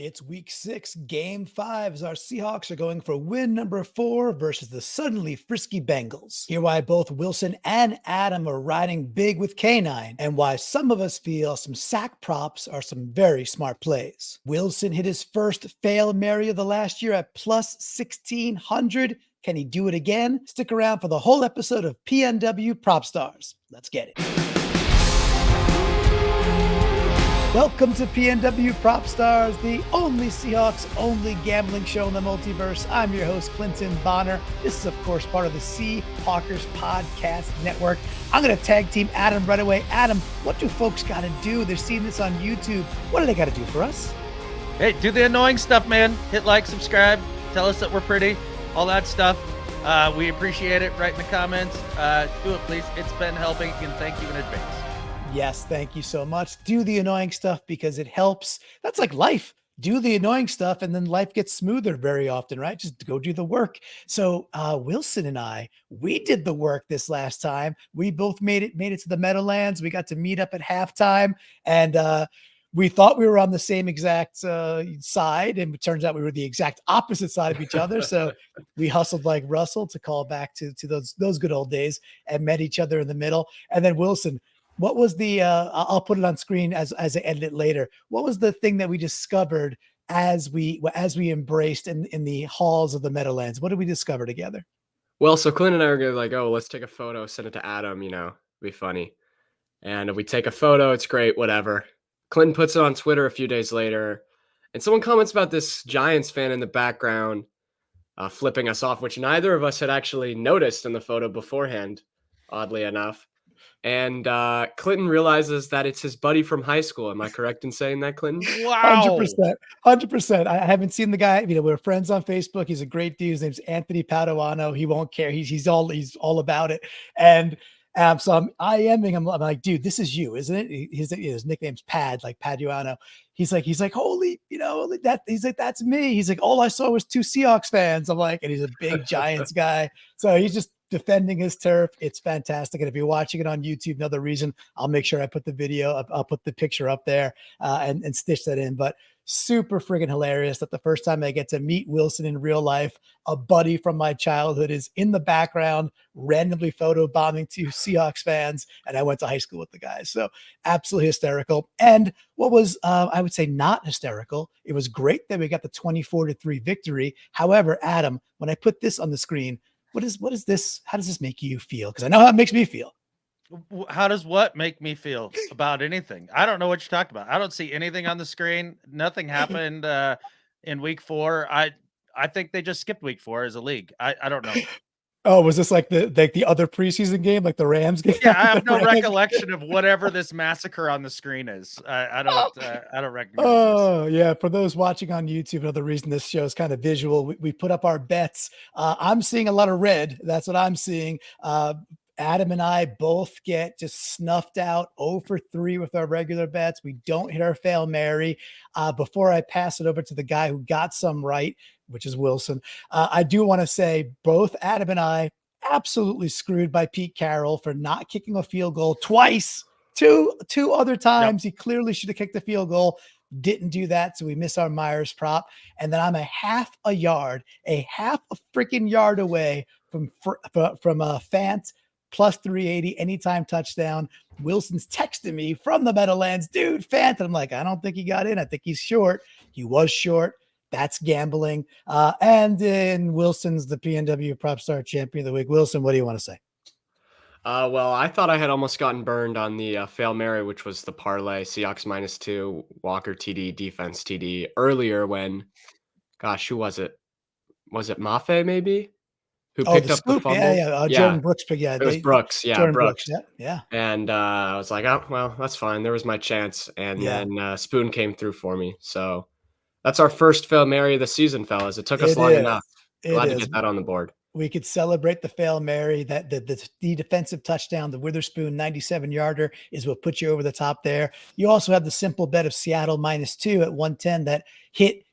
It's week 6, game 5, as our Seahawks are going for win number 4 versus the suddenly frisky Bengals. Hear why both Wilson and Adam are riding big with K9, and why some of us feel some sack props are some very smart plays. Wilson hit his first Fail Mary of the last year at plus 1,600. Can he do it again? Stick around for the whole episode of PNW Prop Stars. Let's get it. Welcome to PNW Prop Stars, the only Seahawks, only gambling show in the multiverse. I'm your host, Clinton Bonner. This is, of course, part of the Seahawkers Podcast Network. I'm going to tag team Adam right away. Adam, what do folks got to do? They're seeing this on YouTube. What do they got to do for us? Hey, do the annoying stuff, man. Hit like, subscribe, tell us that we're pretty, all that stuff. We appreciate it. Write in the comments. Do it, please. It's been helping, and thank you in advance. Yes, thank you so much. Do the annoying stuff because it helps. That's like life. Do the annoying stuff and then life gets smoother very often, right? Just go do the work. So Wilson and I, we did the work this last time. We both made it to the Meadowlands. We got to meet up at halftime, and we thought we were on the same exact side, and it turns out we were the exact opposite side of each other. So we hustled like Russell to call back to those good old days and met each other in the middle. And then Wilson, what was the, I'll put it on screen as I edit it later. What was the thing that we discovered as we embraced in the halls of the Meadowlands? What did we discover together? Well, so Clint and I were going to like, oh, let's take a photo, send it to Adam, it'd be funny. And if we take a photo, it's great, whatever. Clinton puts it on Twitter a few days later, and someone comments about this Giants fan in the background flipping us off, which neither of us had actually noticed in the photo beforehand, oddly enough. And Clinton realizes that it's his buddy from high school. Am I correct in saying that, Clinton? Wow. 100%. I haven't seen the guy. We're friends on Facebook. He's a great dude. His name's Anthony Paduano. He won't care. He's all about it. And so I'm IMing him. I'm like, dude, this is you, isn't it? His nickname's Pad, like Paduano. He's like, holy, that. He's like, that's me. He's like, all I saw was 2 Seahawks fans. I'm like, and he's a big Giants guy. So he's just defending his turf. It's fantastic. And if you're watching it on YouTube, another reason, I'll make sure I put the video, I'll put the picture up there and stitch that in. But super friggin' hilarious that the first time I get to meet Wilson in real life, a buddy from my childhood is in the background, randomly photo bombing 2 Seahawks fans. And I went to high school with the guys. So absolutely hysterical. And what was, I would say, not hysterical, it was great that we got the 24-3 victory. However, Adam, when I put this on the screen, what is this? How does this make you feel? Because I know how it makes me feel. How does what make me feel about anything? I don't know what you're talking about. I don't see anything on the screen. Nothing happened in week 4. I think they just skipped week 4 as a league. I don't know. Oh, was this like the other preseason game, like the Rams game? Yeah, I have no recollection of whatever this massacre on the screen is. I don't recognize. Oh, yeah. For those watching on YouTube, another reason this show is kind of visual. We put up our bets. I'm seeing a lot of red. That's what I'm seeing. Adam and I both get just snuffed out 0 for 3 with our regular bets. We don't hit our Fail Mary. Before I pass it over to the guy who got some right, which is Wilson, I do want to say both Adam and I absolutely screwed by Pete Carroll for not kicking a field goal twice. Two other times. Yep. He clearly should have kicked the field goal. Didn't do that, so we miss our Myers prop. And then I'm a half a freaking yard away from Fant plus 380 anytime touchdown. Wilson's texting me from the Meadowlands, dude, Fant. And I'm like, I don't think he got in. I think he's short. He was short. That's gambling. And then Wilson's the PNW Prop Star Champion of the Week. Wilson, what do you want to say? Well, I thought I had almost gotten burned on the Fail Mary, which was the parlay, Seahawks -2, Walker TD, defense TD earlier when, gosh, who was it? Was it Mafe maybe? Who picked up the fumble? Yeah. Jordan Brooks. It was Brooks. Yeah, Jordan Brooks. Yeah. And I was like, oh, well, that's fine. There was my chance. And then Spoon came through for me. So that's our first Fail Mary of the season, fellas. It took us long enough. Glad to get that on the board. We could celebrate the Fail Mary. That the defensive touchdown, the Witherspoon 97-yarder is what put you over the top there. You also have the simple bet of Seattle -2 at 110 that hit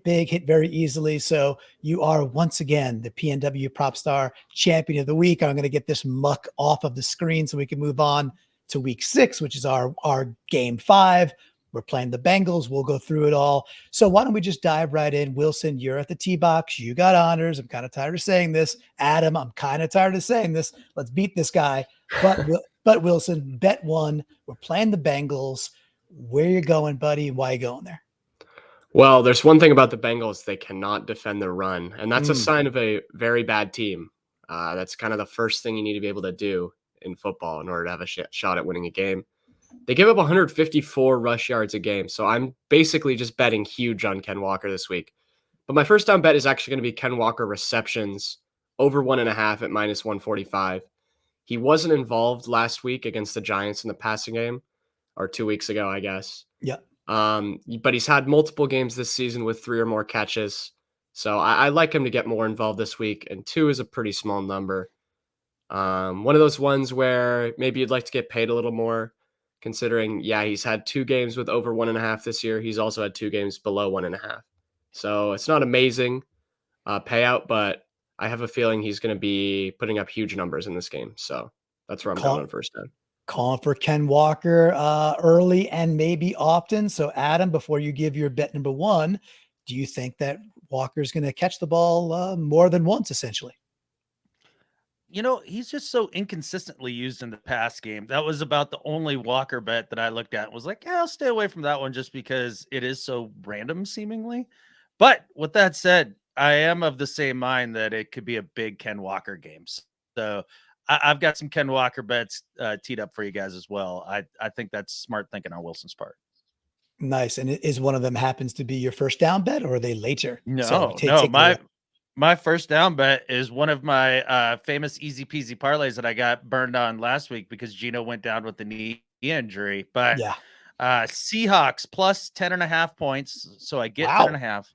big, hit very easily. So you are once again the PNW Prop Star Champion of the Week. I'm going to get this muck off of the screen so we can move on to week 6, which is our game 5. We're playing the Bengals. We'll go through it all. So why don't we just dive right in? Wilson, you're at the tee box. You got honors. I'm kind of tired of saying this. Adam, I'm kind of tired of saying this. Let's beat this guy. But Wilson, bet one. We're playing the Bengals. Where you going, buddy? Why you going there? Well, there's one thing about the Bengals. They cannot defend the run, and that's a Mm. sign of a very bad team. That's kind of the first thing you need to be able to do in football in order to have a shot at winning a game. They give up 154 rush yards a game, so I'm basically just betting huge on Ken Walker this week. But my first down bet is actually going to be Ken Walker receptions over 1.5 at minus 145. He wasn't involved last week against the Giants in the passing game, or 2 weeks ago, I guess. Yeah. But he's had multiple games this season with 3 or more catches. So I like him to get more involved this week, and 2 is a pretty small number. One of those ones where maybe you'd like to get paid a little more, considering, he's had 2 games with over 1.5 this year. He's also had 2 games below 1.5. So it's not amazing payout, but I have a feeling he's going to be putting up huge numbers in this game. So that's where I'm going on first down. Calling for Ken Walker early and maybe often. So Adam, before you give your bet number one, do you think that Walker's going to catch the ball more than once, essentially? He's just so inconsistently used in the pass game. That was about the only Walker bet that I looked at and was like, I'll stay away from that one just because it is so random seemingly. But with that said, I am of the same mind that it could be a big Ken Walker game. So I've got some Ken Walker bets teed up for you guys as well. I think that's smart thinking on Wilson's part. Nice. And is one of them happens to be your first down bet, or are they later? No, my first down bet is one of my famous easy peasy parlays that I got burned on last week because Gino went down with the knee injury. But Seahawks plus 10.5 points. So I get 10.5.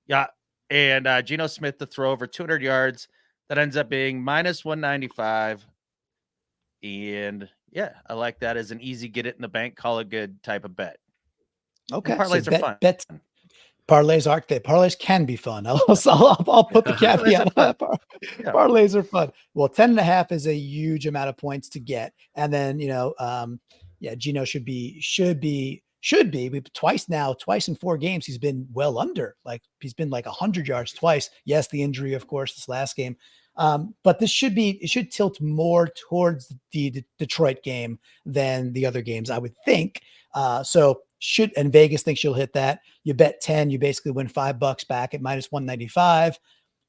Yeah. And Geno Smith to throw over 200 yards. That ends up being minus 195. And I like that as an easy get it in the bank, call it good type of bet. Okay. And parlays are fun. Parlays can be fun. I'll put the caveat. Parlays are fun. Well, 10.5 is a huge amount of points to get. And then, Geno should be twice in 4 games. He's been well under, like he's been like 100 yards twice. Yes. The injury, of course, this last game. But it should tilt more towards the Detroit game than the other games, I would think. And Vegas thinks you'll hit that. You bet 10, you basically win $5 back at minus 195.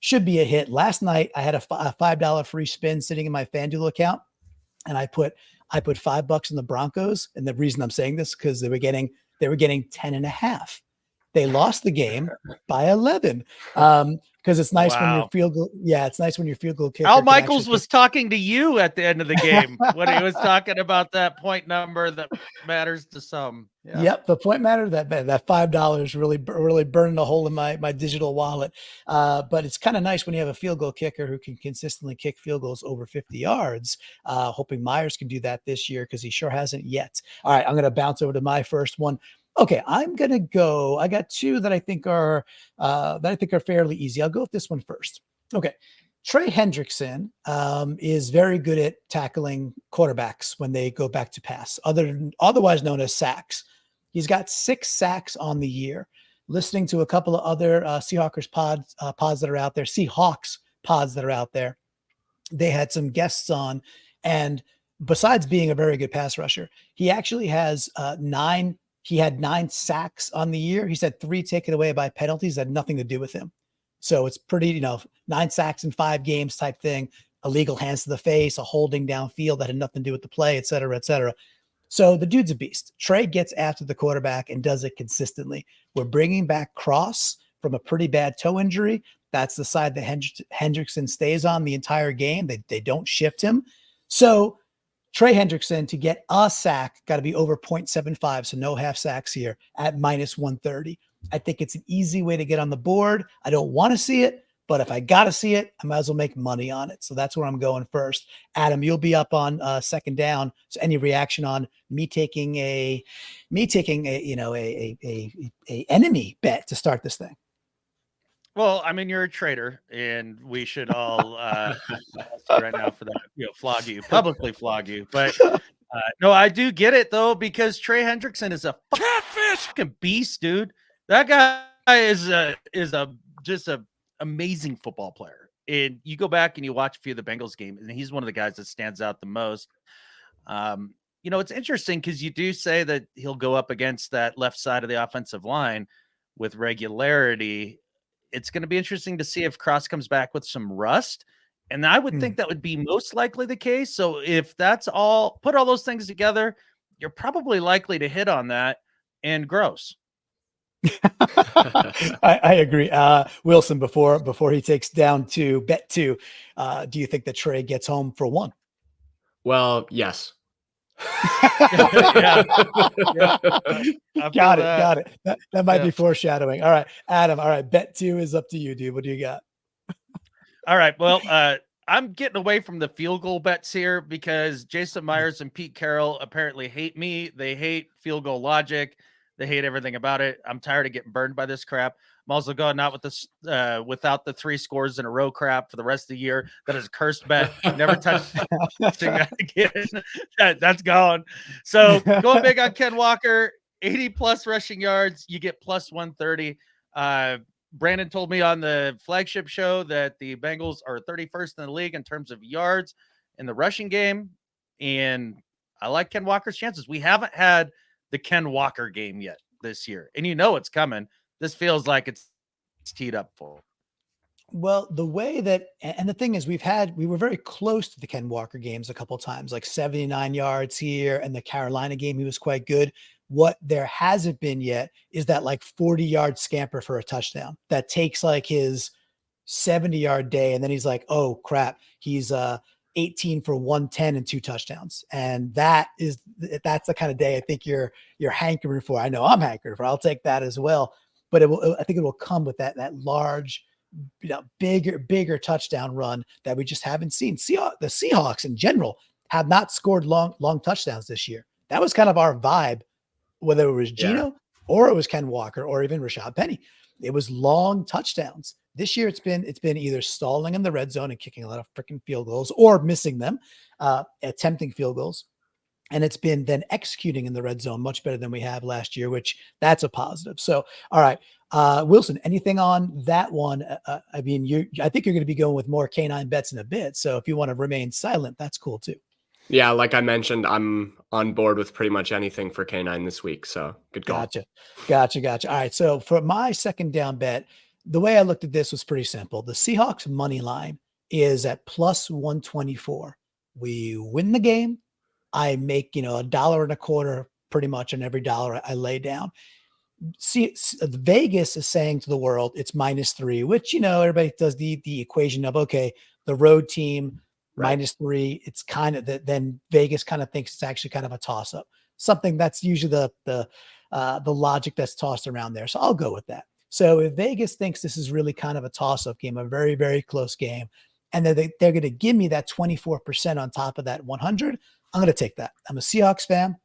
Should be a hit. Last night I had a $5 free spin sitting in my FanDuel account, and I put $5 in the Broncos. And the reason I'm saying this because they were getting 10.5. They lost the game by 11. Because it's nice when your field goal. Yeah, it's nice when your field goal kicker. Al Michaels was talking to you at the end of the game when he was talking about that point number that matters to some. Yeah. Yep, the point matter that $5 really burned a hole in my digital wallet. But it's kind of nice when you have a field goal kicker who can consistently kick field goals over 50 yards. Hoping Myers can do that this year because he sure hasn't yet. All right, I'm going to bounce over to my first one. Okay, I'm gonna go. I got 2 that I think are fairly easy. I'll go with this one first. Okay, Trey Hendrickson is very good at tackling quarterbacks when they go back to pass, otherwise known as sacks. He's got 6 sacks on the year. Listening to a couple of other Seahawks pods that are out there, they had some guests on, and besides being a very good pass rusher, he actually has 9. He had 9 sacks on the year. He said 3 taken away by penalties that had nothing to do with him. So it's pretty, 9 sacks in 5 games type thing, illegal hands to the face, a holding downfield that had nothing to do with the play, et cetera, et cetera. So the dude's a beast. Trey gets after the quarterback and does it consistently. We're bringing back Cross from a pretty bad toe injury. That's the side that Hendrickson stays on the entire game. They don't shift him. So Trey Hendrickson to get a sack got to be over 0.75, so no half sacks here at minus 130. I think it's an easy way to get on the board. I don't want to see it, but if I got to see it, I might as well make money on it. So that's where I'm going first. Adam, you'll be up on second down. So any reaction on me taking a enemy bet to start this thing? Well, I mean, you're a traitor, and we should all right now for that, publicly flog you. But No, I do get it though, because Trey Hendrickson is a fucking beast, dude. That guy is just a amazing football player. And you go back and you watch a few of the Bengals games, and he's one of the guys that stands out the most. It's interesting because you do say that he'll go up against that left side of the offensive line with regularity. It's going to be interesting to see if Cross comes back with some rust. And I would think that would be most likely the case. So if that's all, put all those things together, you're probably likely to hit on that. And gross. I agree. Wilson, before he takes down to bet 2, do you think that Trey gets home for 1? Well, yes. Yeah. Got it. That might be foreshadowing. All right, Adam. All right, bet 2 is up to you, dude. What do you got? All right. Well, I'm getting away from the field goal bets here because Jason Myers and Pete Carroll apparently hate me. They hate field goal logic. They hate everything about it. I'm tired of getting burned by this crap. I'm also going out with this without the 3 scores in a row crap for the rest of the year. That is a cursed bet. Never touch that again. That's gone. So going big on Ken Walker, 80 plus rushing yards. You get plus 130. Brandon told me on the flagship show that the Bengals are 31st in the league in terms of yards in the rushing game. And I like Ken Walker's chances. We haven't had the Ken Walker game yet this year. And it's coming. This feels like it's teed up for. Well, the way that, and the thing is, we were very close to the Ken Walker games a couple of times, like 79 yards here, and the Carolina game, he was quite good. What there hasn't been yet is that like 40-yard scamper for a touchdown that takes like his 70-yard day. And then he's like, oh crap, he's 18 for 110 and 2 touchdowns. And that's the kind of day I think you're hankering for. I know I'm hankering for. I'll take that as well. But I think it will come with that large, bigger touchdown run that we just haven't seen. The Seahawks in general have not scored long touchdowns this year. That was kind of our vibe, whether it was Geno or it was Ken Walker or even Rashad Penny. It was long touchdowns. This year it's been either stalling in the red zone and kicking a lot of freaking field goals or missing them, attempting field goals. And it's been then executing in the red zone much better than we have last year, which that's a positive. So, all right, Wilson, anything on that one? I think you're going to be going with more canine bets in a bit. So if you want to remain silent, that's cool too. Yeah, like I mentioned, I'm on board with pretty much anything for canine this week. So good call. Gotcha. All right. So for my second down bet, the way I looked at this was pretty simple. The Seahawks money line is at plus 124. We win the game. I make, $1.25 pretty much on every dollar I lay down. See, Vegas is saying to the world it's -3, which, everybody does the equation of, okay, the road team -3. It's kind of then Vegas kind of thinks it's actually kind of a toss up, something that's usually the logic that's tossed around there. So I'll go with that. So if Vegas thinks this is really kind of a toss up game, a very, very close game, and they're going to give me that 24% on top of that 100, I'm going to take that. I'm a Seahawks fan.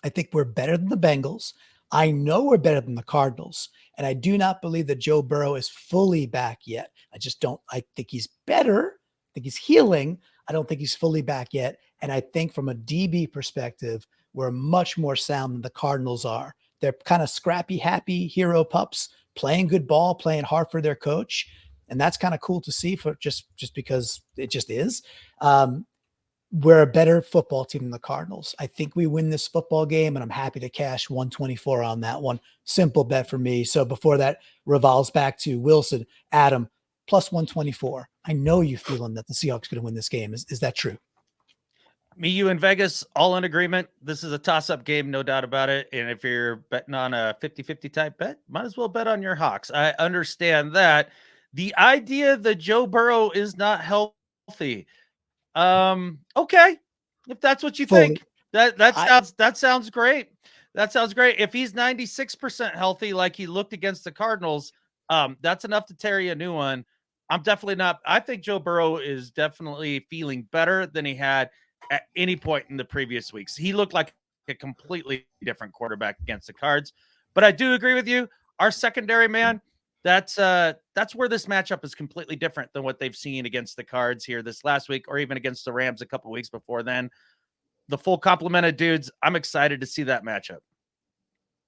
I think we're better than the Bengals. I know we're better than the Cardinals. And I do not believe that Joe Burrow is fully back yet. I think he's better. I think he's healing. I don't think he's fully back yet. And I think from a DB perspective, we're much more sound than the Cardinals are. They're kind of scrappy, happy hero pups, playing good ball, playing hard for their coach. And that's kind of cool to see for just because it just is. We're a better football team than the Cardinals. I think we win this football game, and I'm happy to cash 124 on that one. Simple bet for me. So before that revolves back to Wilson, Adam, plus 124. I know you feeling that the Seahawks going to win this game. Is that true? Me, you, and Vegas, all in agreement. This is a toss-up game, no doubt about it. And if you're betting on a 50-50 type bet, might as well bet on your Hawks. I understand that. The idea that Joe Burrow is not healthy. Okay. If that's what you think, that sounds great. That sounds great. If he's 96% healthy, like he looked against the Cardinals, that's enough to tear you a new one. I'm definitely not. I think Joe Burrow is definitely feeling better than he had at any point in the previous weeks. He looked like a completely different quarterback against the Cards. But I do agree with you. Our secondary, man, that's where this matchup is completely different than what they've seen against the Cards here this last week, or even against the Rams a couple weeks before then. the full complement of dudes. I'm excited to see that matchup.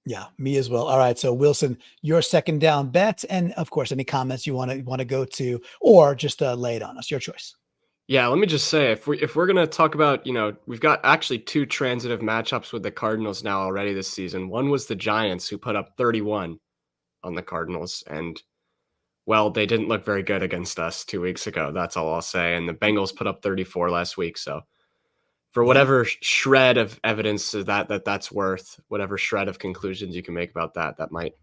Yeah, me as well. All right, so Wilson, your second down bet, and of course, any comments you want to go to, or just lay it on us. Your choice. Yeah, let me just say, if we're gonna talk about, we've got actually 2 transitive matchups with the Cardinals now already this season. One was the Giants, who put up 31 on the Cardinals, and well, they didn't look very good against us 2 weeks ago. That's all I'll say. And the Bengals put up 34 last week. So for whatever shred of evidence that's worth, whatever shred of conclusions you can make about that might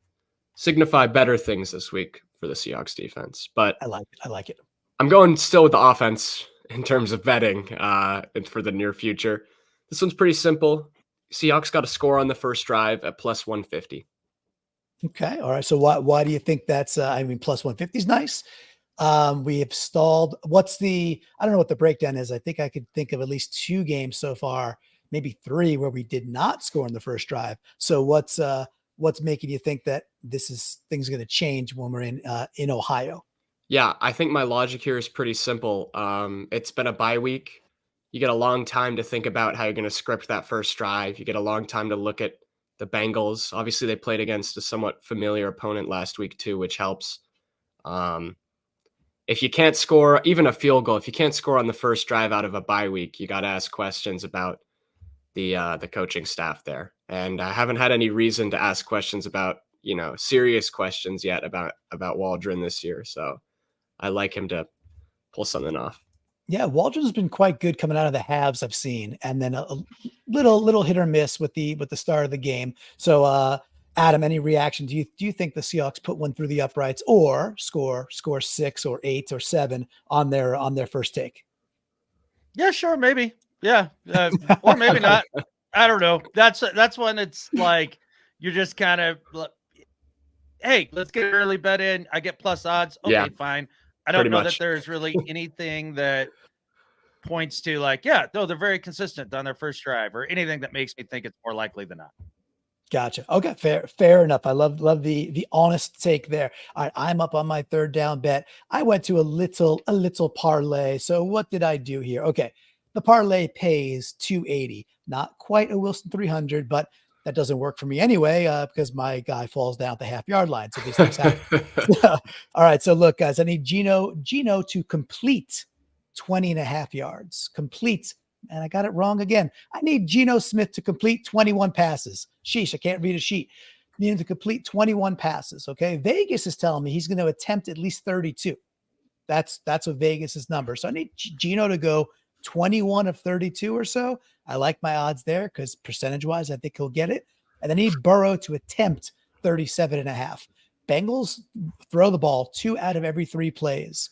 signify better things this week for the Seahawks defense. But I like it. I'm going still with the offense in terms of betting for the near future. This one's pretty simple. Seahawks got a score on the first drive at plus 150. Okay. All right. So why do you think that's, plus 150 is nice. We have stalled. I don't know what the breakdown is. I think I could think of at least 2 games so far, maybe 3 where we did not score in the first drive. So what's making you think that things are going to change when we're in Ohio? Yeah, I think my logic here is pretty simple. It's been a bye week. You get a long time to think about how you're going to script that first drive. You get a long time to look at the Bengals. Obviously, they played against a somewhat familiar opponent last week too, which helps. If you can't score even a field goal, if you can't score on the first drive out of a bye week, you got to ask questions about the coaching staff there. And I haven't had any reason to ask questions about, serious questions yet about Waldron this year. So I like him to pull something off. Yeah, Waldron's been quite good coming out of the halves I've seen, and then a little hit or miss with the start of the game. So, Adam, any reaction? Do you think the Seahawks put one through the uprights, or score 6 or 8 or 7 on their first take? Yeah, sure, maybe. Yeah, or maybe not. I don't know. That's when it's like you're just kind of, hey, let's get an early bet in. I get plus odds. Okay, Yeah, fine. I don't know much. that there's really anything that points to they're very consistent on their first drive or anything that makes me think it's more likely than not. Gotcha. Okay, fair enough. I love the honest take there. All right, I'm up on my third down bet. I went to a little parlay. So what did I do here? Okay, the parlay pays 280, not quite a Wilson 300, but that doesn't work for me anyway because my guy falls down at the half-yard line. So these things happen. All right, so look, guys, I need Gino to complete 20.5 yards. Complete. And I got it wrong again. I need Geno Smith to complete 21 passes. Sheesh, I can't read a sheet. Need him to complete 21 passes. Okay. Vegas is telling me he's going to attempt at least 32. That's what Vegas's number. So I need Geno to go 21 of 32 or so. I like my odds there because percentage-wise, I think he'll get it. And then I need Burrow to attempt 37.5. Bengals throw the ball 2 out of every 3 plays.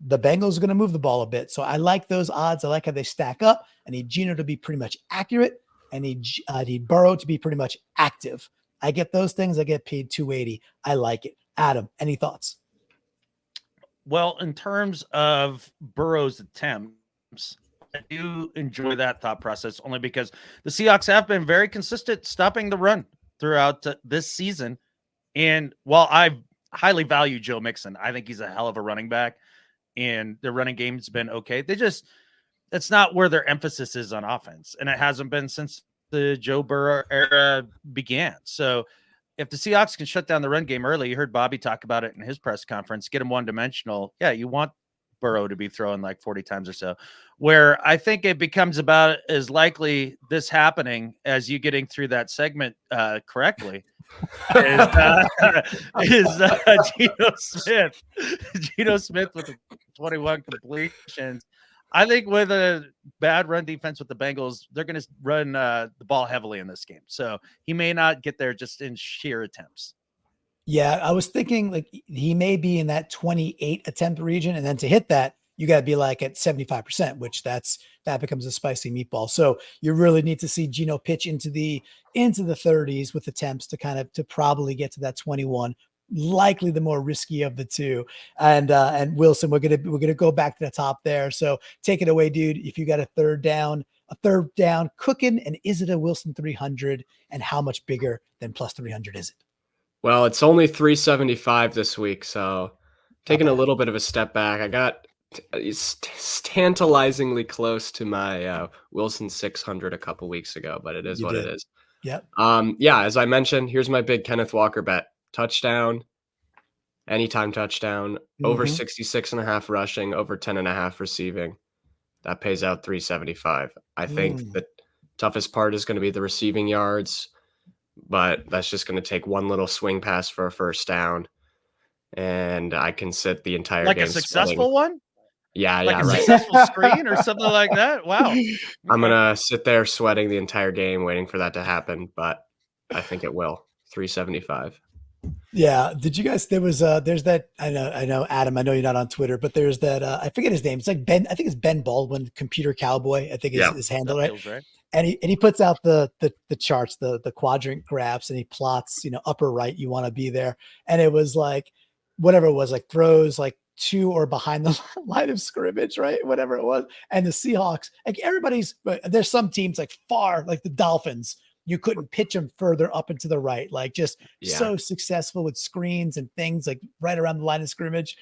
The Bengals are going to move the ball a bit. So I like those odds. I like how they stack up. I need Geno to be pretty much accurate. I need Burrow to be pretty much active. I get those things. I get paid 280. I like it. Adam, any thoughts? Well, in terms of Burrow's attempts, I do enjoy that thought process only because the Seahawks have been very consistent stopping the run throughout this season. And while I highly value Joe Mixon, I think he's a hell of a running back. And their running game's been okay. It's not where their emphasis is on offense. And it hasn't been since the Joe Burrow era began. So if the Seahawks can shut down the run game early, you heard Bobby talk about it in his press conference, get him one-dimensional. Yeah, you want Burrow to be throwing like 40 times or so. Where I think it becomes about as likely this happening as you getting through that segment correctly. is Geno Smith. Geno Smith with the 21 completions. I think with a bad run defense with the Bengals, they're going to run the ball heavily in this game. So he may not get there just in sheer attempts. Yeah, I was thinking like he may be in that 28 attempt region. And then to hit that, you got to be like at 75%, which that becomes a spicy meatball. So you really need to see Geno pitch into the 30s with attempts to probably get to that 21, likely the more risky of the two. And Wilson, we're gonna go back to the top there. So take it away, dude. If you got a third down cooking, and is it a Wilson 300? And how much bigger than plus 300 is it? Well, it's only 375 this week, so taking a little bit of a step back. I got It's tantalizingly close to my Wilson 600 a couple weeks ago, but it is You what did. it is. Yep. Yeah, as I mentioned, here's my big Kenneth Walker bet. Touchdown, anytime touchdown, over Mhm. 66.5 rushing, over 10.5 receiving. That pays out 375. I think Mm. the toughest part is going to be the receiving yards, but that's just going to take one little swing pass for a first down, and I can sit the entire Like a game sweating. successful one? Yeah, Like a right. successful screen or something like that? Wow. I'm Okay. gonna sit there sweating the entire game, waiting for that to happen, but I think it will. 375. Yeah. Did you guys? There's that. I know, Adam. I know you're not on Twitter, but there's that. I forget his name. It's like Ben. I think it's Ben Baldwin, Computer Cowboy. I think is Yeah. his handle, That right? feels right. And he puts out the charts, the quadrant graphs, and he plots, upper right, you want to be there. And it was like, whatever it was, like throws like to or behind the line of scrimmage, right? Whatever it was. And the Seahawks, like there's some teams like far, like the Dolphins, you couldn't pitch them further up and to the right, like just Yeah. so successful with screens and things like right around the line of scrimmage.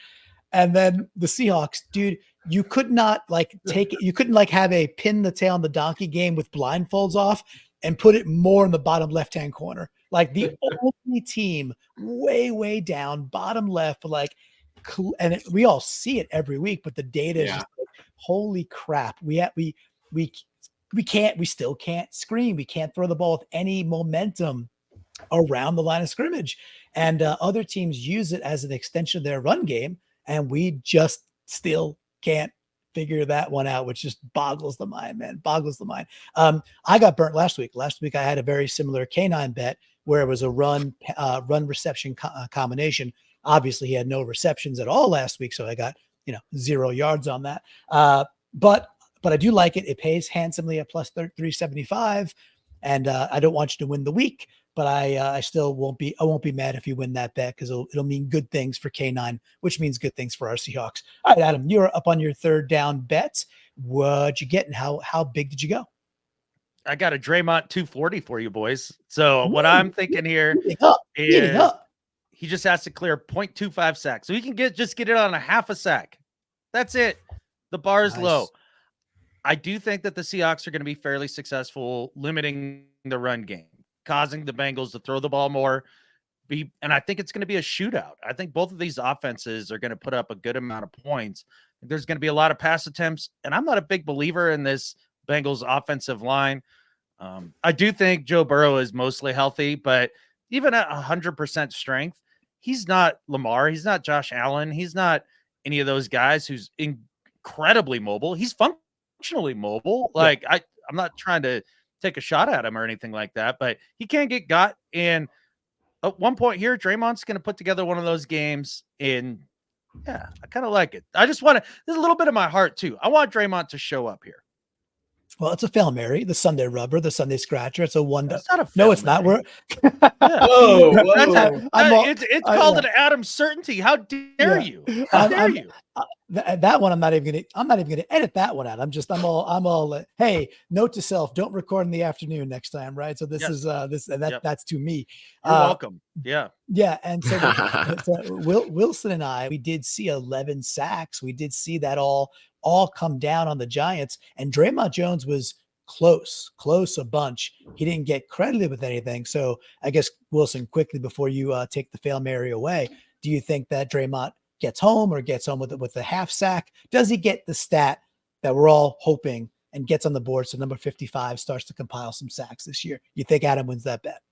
And then the Seahawks, dude, you could not like take it. You couldn't like have a pin the tail on the donkey game with blindfolds off and put it more in the bottom left-hand corner. Like the only team way, way down, bottom left, like, and we all see it every week, but the data is just like, holy crap. We still can't screen. We can't throw the ball with any momentum around the line of scrimmage. And other teams use it as an extension of their run game. And we just still can't figure that one out, which just boggles the mind, man. Boggles the mind. I got burnt last week. Last week I had a very similar canine bet where it was a run reception combination. Obviously, he had no receptions at all last week, so I got 0 yards on that. But I do like it. It pays handsomely at plus 375, and I don't want you to win the week. But I still won't be mad if you win that bet because it'll mean good things for K9, which means good things for our Seahawks. All right, Adam, you're up on your third down bet. What'd you get and how big did you go? I got a Draymond 240 for you boys. So what I'm thinking here Eating up. he just has to clear 0.25 sacks. So he can get it on a half a sack. That's it. The bar is low. I do think that the Seahawks are going to be fairly successful limiting the run game, causing the Bengals to throw the ball more. And I think it's going to be a shootout. I think both of these offenses are going to put up a good amount of points. There's going to be a lot of pass attempts, and I'm not a big believer in this Bengals offensive line. I do think Joe Burrow is mostly healthy, but even at 100% strength, he's not Lamar. He's not Josh Allen. He's not any of those guys who's incredibly mobile. He's functionally mobile. Like I'm not trying to take a shot at him or anything like that, but he can get got. And at one point here, Draymond's going to put together one of those games. And yeah, I kind of like it. I just want to, there's a little bit of my heart too. I want Draymond to show up here. Well, it's a Fail Mary, the Sunday rubber, the Sunday scratcher. It's a one. That's not a no, Fail it's not. Mary. Whoa. It's called an Adam certainty. How dare you? How dare you? That one I'm not even gonna edit that one out. I'm all hey, note to self, don't record in the afternoon next time, right? So this is that's to me. You're welcome. Yeah. And so Wilson and I, we did see 11 sacks. We did see that all come down on the Giants, and Draymond Jones was close a bunch. He didn't get credited with anything. So I guess, Wilson, quickly before you take the Fail Mary away, do you think that Draymond gets home with a half sack? Does he get the stat that we're all hoping and gets on the board so number 55 starts to compile some sacks this year? You think Adam wins that bet?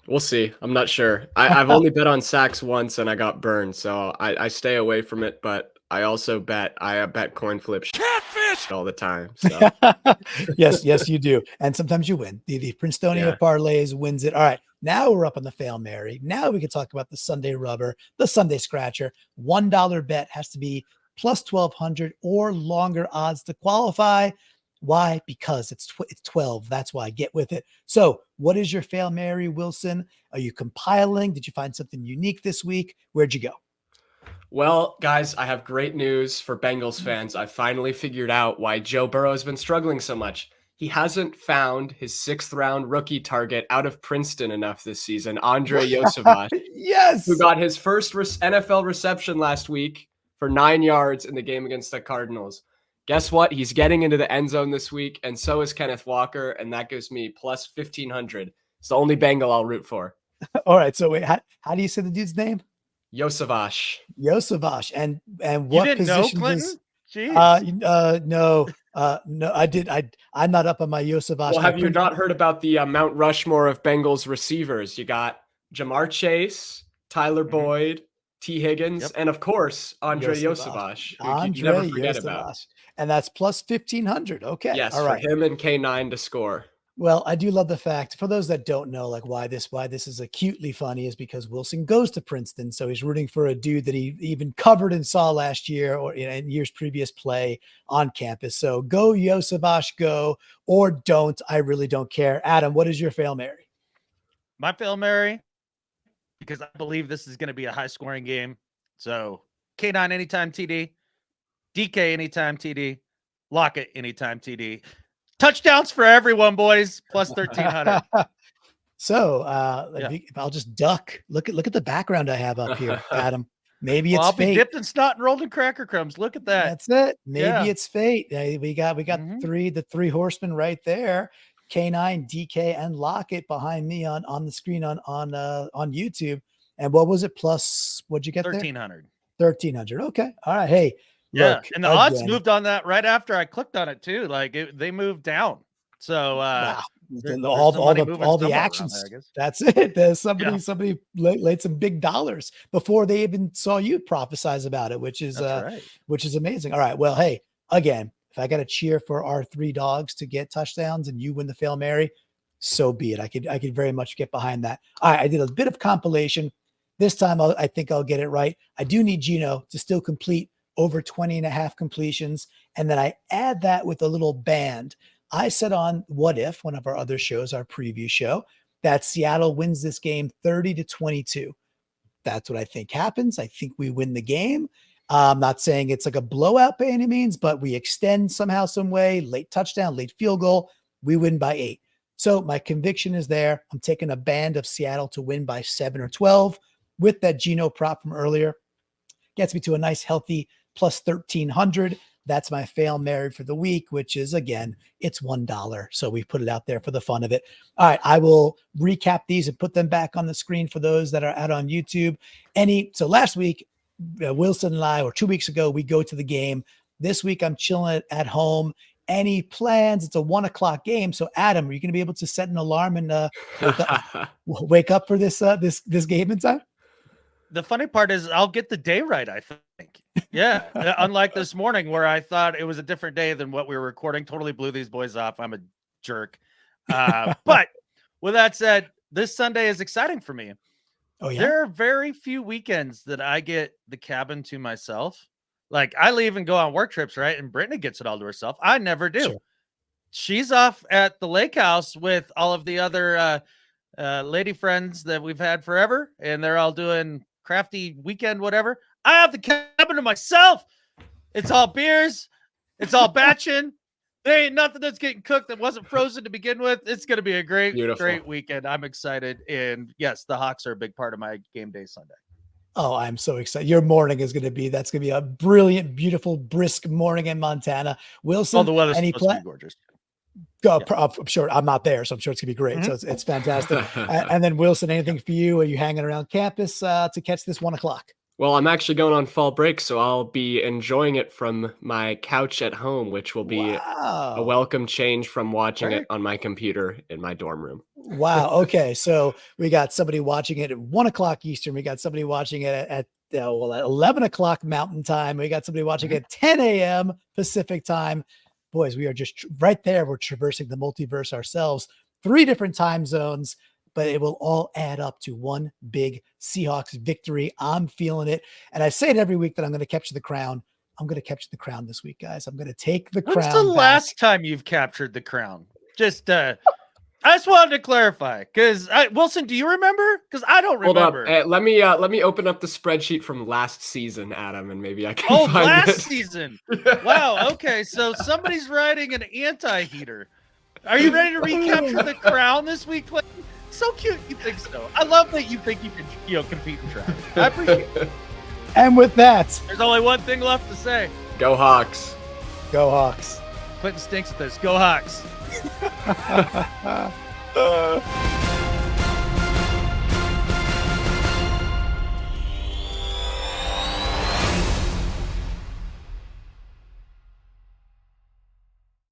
We'll see. I'm not sure. I've only bet on sacks once and I got burned, so I stay away from it, but I also bet coin flips catfish all the time. So. Yes, you do. And sometimes you win. The Princedonia parlays wins it. All right. Now we're up on the Fail Mary. Now we can talk about the Sunday rubber, the Sunday scratcher. $1 bet has to be plus 1,200 or longer odds to qualify. Why? Because it's 12. That's why. Get with it. So what is your Fail Mary, Wilson? Are you compiling? Did you find something unique this week? Where'd you go? Well, guys, I have great news for Bengals fans. I finally figured out why Joe Burrow has been struggling so much. He hasn't found his 6th-round rookie target out of Princeton enough this season, Andre Yosevich. Yes. Who got his first NFL reception last week for 9 yards in the game against the Cardinals. Guess what? He's getting into the end zone this week, and so is Kenneth Walker, and that gives me plus 1,500. It's the only Bengal I'll root for. All right. So wait, how do you say the dude's name? Yosavash. Yosavash. And You what didn't know, position Clinton? Jeez. no, I'm not up on my Yosavash. Well, have you not heard about the Mount Rushmore of Bengals receivers? You got Jamar Chase, Tyler Boyd, T. Higgins, and of course, Andre Yosavash. You never forget about. And that's plus 1,500. Okay. Yes, all right. for him and K9 to score. Well, I do love the fact, for those that don't know, like why this is acutely funny is because Wilson goes to Princeton. So he's rooting for a dude that he even covered and saw last year or in years previous play on campus. So go Yosavash, go, or don't. I really don't care. Adam, what is your Fail Mary? My Fail Mary, because I believe this is going to be a high scoring game. So K9 anytime TD, DK anytime TD, Lockett anytime TD. Touchdowns for everyone, boys. Plus 1,300. So I'll just duck. Look at the background I have up here, Adam. Maybe it's I'll fate. be dipped in snot and rolled in cracker crumbs. Look at that. That's it. Maybe it's fate. We got the three horsemen right there. K9, DK, and Lockett behind me on the screen on YouTube. And what was it? Plus, what'd you get 1,300. there? 1,300. Okay. All right. Hey. Look, and the odds moved on that right after I clicked on it too. Like they moved down. So wow. all the actions. That's it. There's somebody laid some big dollars before they even saw you prophesize about it, which is amazing. All right. Well, hey, again, if I got to cheer for our three dogs to get touchdowns and you win the Fail Mary, so be it. I could very much get behind that. All right. I did a bit of compilation. This time I think I'll get it right. I do need Gino to still complete over 20 and a half completions. And then I add that with a little band. I said on What If, one of our other shows, our preview show, that Seattle wins this game 30-22. That's what I think happens. I think we win the game. I'm not saying it's like a blowout by any means, but we extend somehow, some way, late touchdown, late field goal. We win by 8. So my conviction is there. I'm taking a band of Seattle to win by 7 or 12 with that Gino prop from earlier. Gets me to a nice, healthy plus 1,300. That's my Fail Mary for the week, which is, again, it's $1. So we put it out there for the fun of it. All right. I will recap these and put them back on the screen for those that are out on YouTube. So last week, Wilson and I, or 2 weeks ago, we go to the game. This week, I'm chilling at home. Any plans? It's a 1 o'clock game. So Adam, are you going to be able to set an alarm and wake up for this game in time? The funny part is I'll get the day right, I think. Yeah. Unlike this morning where I thought it was a different day than what we were recording. Totally blew these boys off. I'm a jerk. But with that said, this Sunday is exciting for me. Oh, yeah. There are very few weekends that I get the cabin to myself. Like I leave and go on work trips, right? And Brittany gets it all to herself. I never do. Sure. She's off at the lake house with all of the other lady friends that we've had forever. And they're all doing crafty weekend, whatever. I have the cabin to myself. It's all beers. It's all batching. There ain't nothing that's getting cooked that wasn't frozen to begin with. It's going to be a great weekend. I'm excited. And yes, the Hawks are a big part of my game day Sunday. Oh, I'm so excited. Your morning is going to be, that's going to be a brilliant, beautiful, brisk morning in Montana. Wilson, the weather's supposed to be gorgeous. I'm sure I'm not there, so I'm sure it's gonna be great. So it's fantastic. And then Wilson, anything for you? Are you hanging around campus to catch this 1 o'clock? Well, I'm actually going on fall break, so I'll be enjoying it from my couch at home, which will be a welcome change from watching it on my computer in my dorm room. Wow. Okay. So we got somebody watching it at 1 o'clock Eastern. We got somebody watching it at 11 o'clock Mountain Time. We got somebody watching it at 10 a.m. Pacific Time. Boys, we are just right there. We're traversing the multiverse ourselves. 3 different time zones, but it will all add up to one big Seahawks victory. I'm feeling it. And I say it every week that I'm going to capture the crown. I'm going to capture the crown this week, guys. I'm going to take the crown. When's the last time you've captured the crown? Just, I just wanted to clarify because Wilson, do you remember? Because I don't remember. Hold up. Let me open up the spreadsheet from last season, Adam, and maybe I can find last season. Wow. Okay. So somebody's riding an anti-heater. Are you ready to recapture the crown this week? So cute. You think so? I love that you think you can, compete in track. I appreciate it. And with that, There's only one thing left to say. Go Hawks. go Hawks. Clinton stinks at this. Go Hawks.